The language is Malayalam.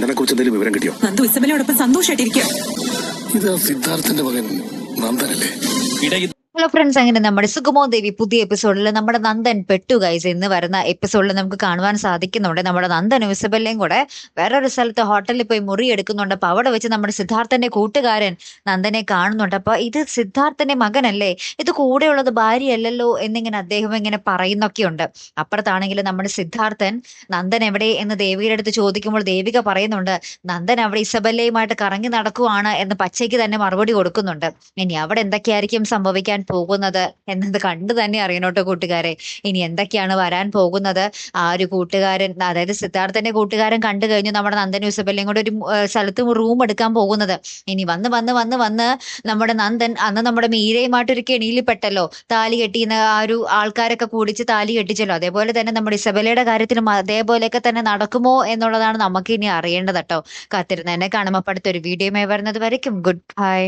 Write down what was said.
നന്ദനെ കുറിച്ച് എന്തെങ്കിലും വിവരം കിട്ടിയോ? നന്ദു ഇസബലയോടൊപ്പം സന്തോഷമായിട്ടിരിക്കുക. ഇത് സിദ്ധാർത്ഥന്റെ മകൻ നന്ദനല്ലേ? ഹലോ ഫ്രണ്ട്സ്, അങ്ങനെ നമ്മുടെ സുഗമോ ദേവി പുതിയ എപ്പിസോഡിൽ നമ്മുടെ നന്ദൻ പെട്ടു ഗൈസ്. ഇന്ന് വരുന്ന എപ്പിസോഡിൽ നമുക്ക് കാണുവാൻ സാധിക്കുന്നുണ്ട് നമ്മുടെ നന്ദനും ഇസബല്ലയും കൂടെ വേറൊരു സ്ഥലത്ത് ഹോട്ടലിൽ പോയി മുറി എടുക്കുന്നുണ്ട്. അപ്പൊ അവിടെ വെച്ച് നമ്മുടെ സിദ്ധാർത്ഥന്റെ കൂട്ടുകാരൻ നന്ദനെ കാണുന്നുണ്ട്. അപ്പൊ ഇത് സിദ്ധാർത്ഥന്റെ മകനല്ലേ, ഇത് കൂടെയുള്ളത് ഭാര്യയല്ലല്ലോ എന്നിങ്ങനെ അദ്ദേഹം ഇങ്ങനെ പറയുന്നൊക്കെയുണ്ട്. അപ്പുറത്താണെങ്കിൽ നമ്മുടെ സിദ്ധാർത്ഥൻ നന്ദൻ എവിടെ എന്ന് ദേവിയുടെ അടുത്ത് ചോദിക്കുമ്പോൾ ദേവിക പറയുന്നുണ്ട് നന്ദൻ അവിടെ ഇസബല്ലയുമായിട്ട് കറങ്ങി നടക്കുവാണ് എന്ന് പച്ചയ്ക്ക് തന്നെ മറുപടി കൊടുക്കുന്നുണ്ട്. ഇനി അവിടെ എന്തൊക്കെയായിരിക്കും സംഭവിക്കാൻ പോകുന്നത് എന്നത് കണ്ടു തന്നെ അറിയണോട്ടോ കൂട്ടുകാരെ. ഇനി എന്തൊക്കെയാണ് വരാൻ പോകുന്നത്? ആ ഒരു കൂട്ടുകാരൻ, അതായത് സിദ്ധാർത്ഥന്റെ കൂട്ടുകാരൻ കണ്ടു കഴിഞ്ഞു നമ്മുടെ നന്ദനും ഇസബല്ലയും കൂടെ ഒരു സ്ഥലത്ത് റൂം എടുക്കാൻ പോകുന്നത്. ഇനി വന്ന് വന്ന് വന്ന് വന്ന് നമ്മുടെ നന്ദൻ അന്ന് നമ്മുടെ മീരയുമായിട്ടൊരു കെണിയിൽ പെട്ടല്ലോ, താലി കെട്ടിയുന്ന ആ ഒരു ആൾക്കാരൊക്കെ കൂടിച്ച് താലി കെട്ടിച്ചല്ലോ. അതേപോലെ തന്നെ നമ്മുടെ ഇസബല്ലയുടെ കാര്യത്തിലും അതേപോലെയൊക്കെ തന്നെ നടക്കുമോ എന്നുള്ളതാണ് നമുക്ക് ഇനി അറിയേണ്ടത് കേട്ടോ. കാത്തിരുന്ന് എന്നെ കാണുമ്പോൾ അടുത്തൊരു വീഡിയോയുമായി വരുന്നത് വരയ്ക്കും ഗുഡ് ബൈ.